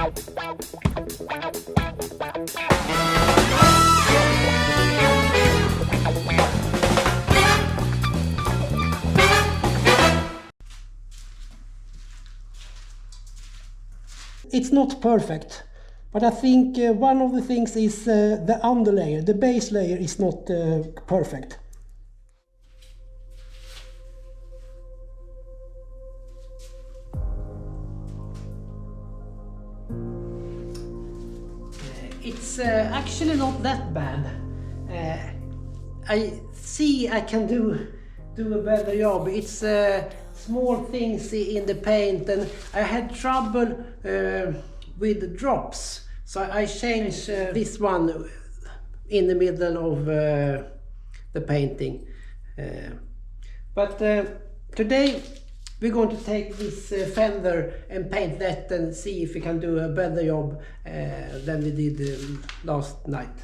It's not perfect, but I think one of the things is the underlayer, the base layer is not perfect. It's actually not that bad. I see I can do a better job. It's small things in the paint, and I had trouble with the drops, so I changed this one in the middle of the painting. But today we're going to take this fender and paint that and see if we can do a better job than we did last night.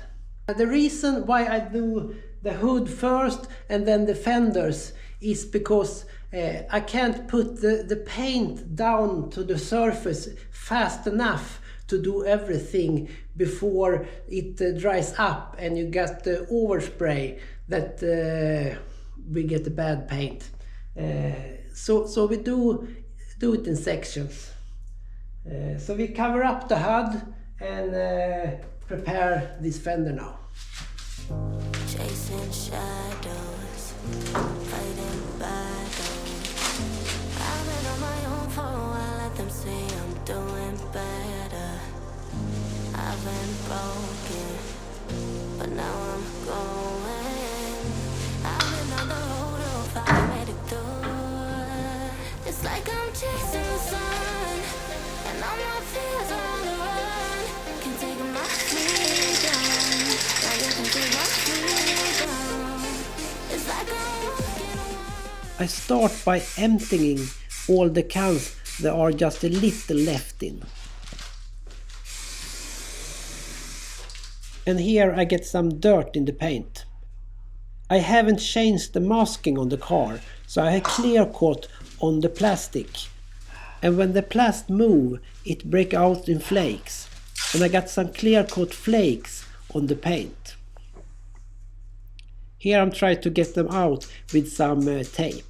The reason why I do the hood first and then the fenders is because I can't put the paint down to the surface fast enough to do everything before it dries up and you get the overspray that we get the bad paint. So we do it in sections. So we cover up the HUD and prepare this fender now. Chasing shadows, fighting battles. I've been on my own for a while, let them say I'm doing better. I've been broken, but now I'm going. I've been on the road of I made it through. It's like I'm chasing the sun, and all my fears are on the run. Can't take my freedom. Now you can take my freedom. It's like I'm walking away. I start by emptying all the cans there are just a little left in. And here I get some dirt in the paint. I haven't changed the masking on the car, so I have clear coat on the plastic. And when the plastic move, it break out in flakes. And I got some clear coat flakes on the paint. Here I'm trying to get them out with some tape.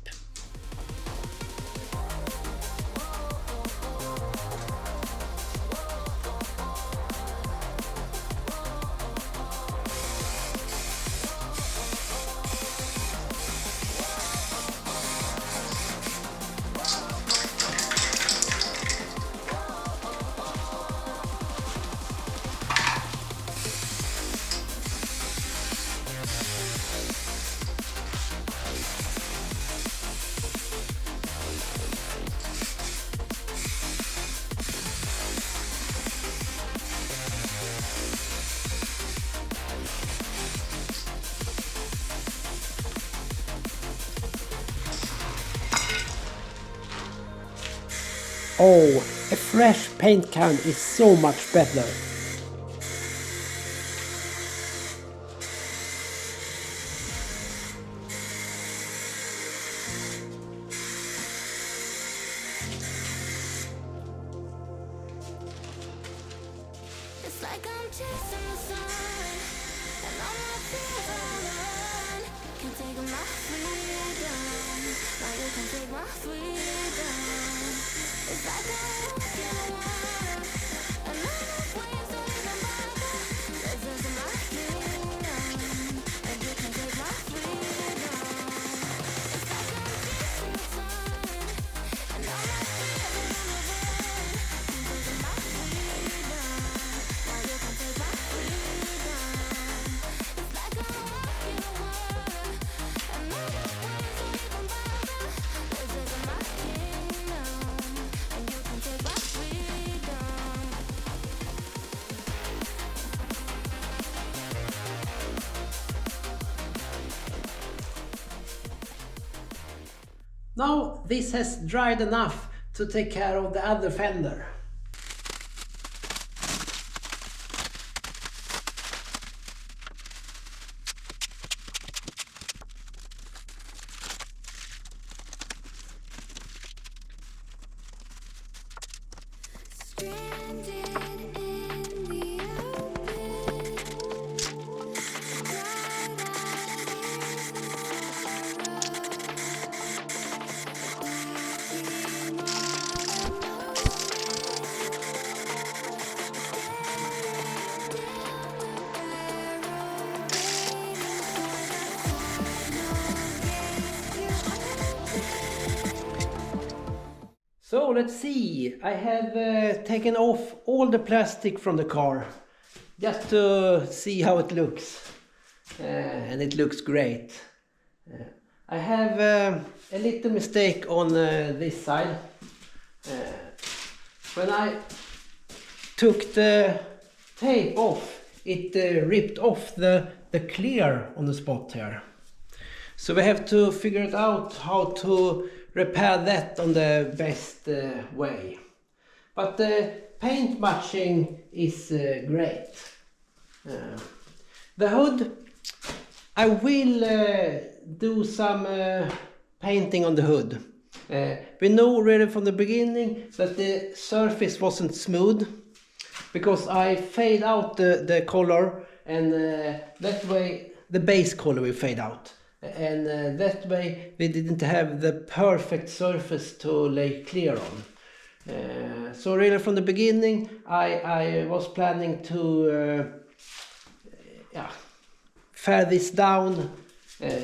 Oh, a fresh paint can is so much better. It's like I'm chasing the sun, and all my fears are on the run. Can't take my freedom. Now you can take my freedom. It's like I'm walking away, and all my waves don't even bother. This is my kingdom, and you can take my freedom. It's like I'm chasing the sun, and all my fears are on the run. Can't take my freedom. Now you can take my freedom. It's like I'm walking away, and all my waves don't even bother. This is my kingdom, and you can take my freedom. Now this has dried enough to take care of the other fender. Stranded So let's see, I have taken off all the plastic from the car just to see how it looks, and it looks great. I have a little mistake on this side. When I took the tape off, it ripped off the clear on the spot here. So we have to figure it out how to repair that on the best way. But the paint matching is great. The hood, I will do some painting on the hood. We know really from the beginning that the surface wasn't smooth because I fade out the color, and that way the base color will fade out. And that way we didn't have the perfect surface to lay clear on. So really from the beginning I was planning to fare this down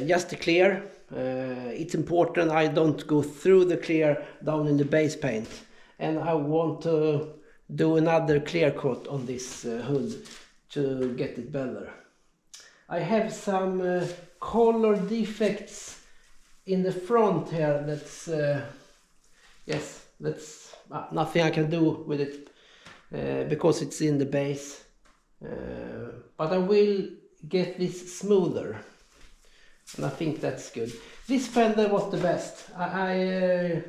just to clear. It's important I don't go through the clear down in the base paint, and I want to do another clear coat on this hood to get it better. I have some color defects in the front here. That's that's nothing I can do with it because it's in the base, but I will get this smoother, and I think that's good. This fender was the best. I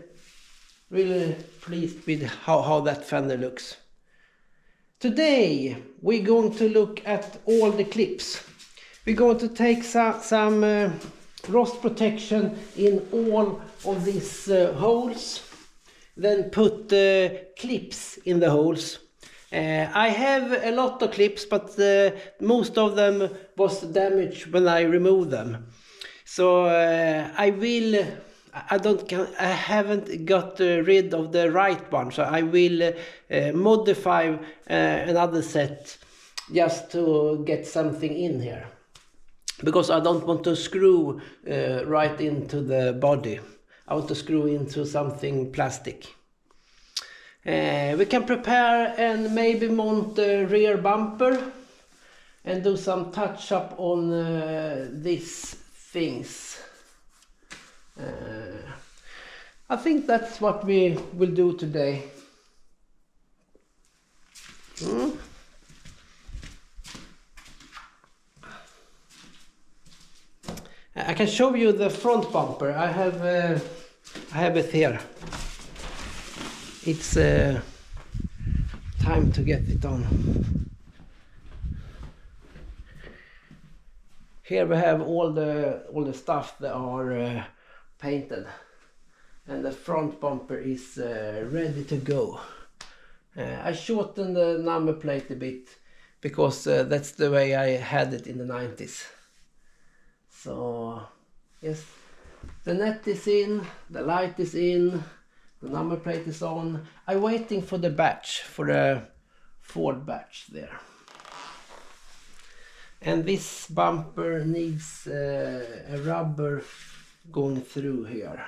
really pleased with how that fender looks. Today we're going to look at all the clips. We're going to take some rust protection in all of these holes, then put clips in the holes. I have a lot of clips, but most of them was damaged when I removed them. So I haven't got rid of the right one, so I will modify another set just to get something in here, because I don't want to screw right into the body. I want to screw into something plastic. We can prepare and maybe mount the rear bumper and do some touch up on these things. I think that's what we will do today. I can show you the front bumper. I have it here. It's time to get it on. Here we have all the stuff that are painted, and the front bumper is ready to go. I shortened the number plate a bit because that's the way I had it in the 90s. So yes, the net is in, the light is in, the number plate is on. I'm waiting for the batch, for the Ford batch there. And this bumper needs a rubber going through here.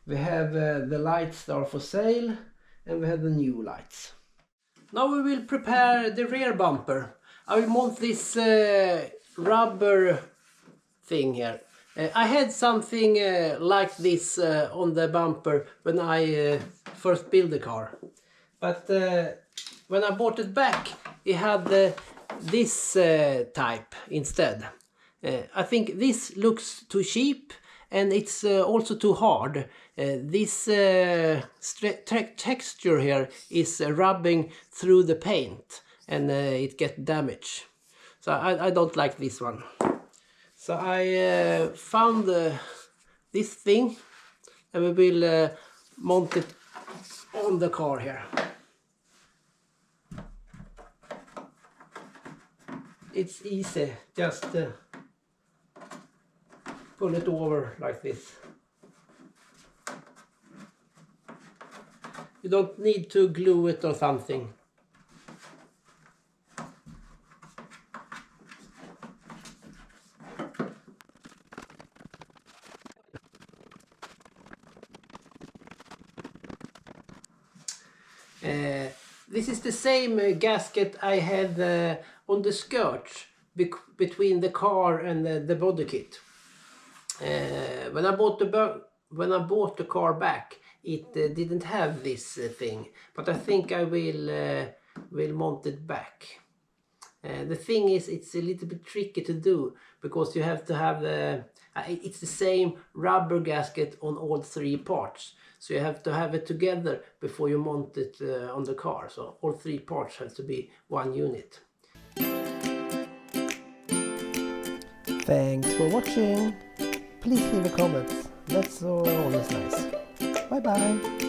We have the lights that are for sale, and we have the new lights. Now we will prepare the rear bumper. I will mount this rubber thing here. I had something like this on the bumper when I first built the car, but when I bought it back it had this type instead. I think this looks too cheap, and it's also too hard. This texture here is rubbing through the paint, and it gets damaged. So I don't like this one. So I found this thing, and we will mount it on the car here. It's easy, just pull it over like this. You don't need to glue it or something. the same gasket I had on the skirt between the car and the body kit. When I bought the car back, it didn't have this thing, but I think I will mount it back. The thing is, it's a little bit tricky to do because you have to have it's the same rubber gasket on all three parts, so you have to have it together before you mount it on the car. So all three parts have to be one unit. Thanks for watching. Please leave a comment. That's always nice. Bye bye.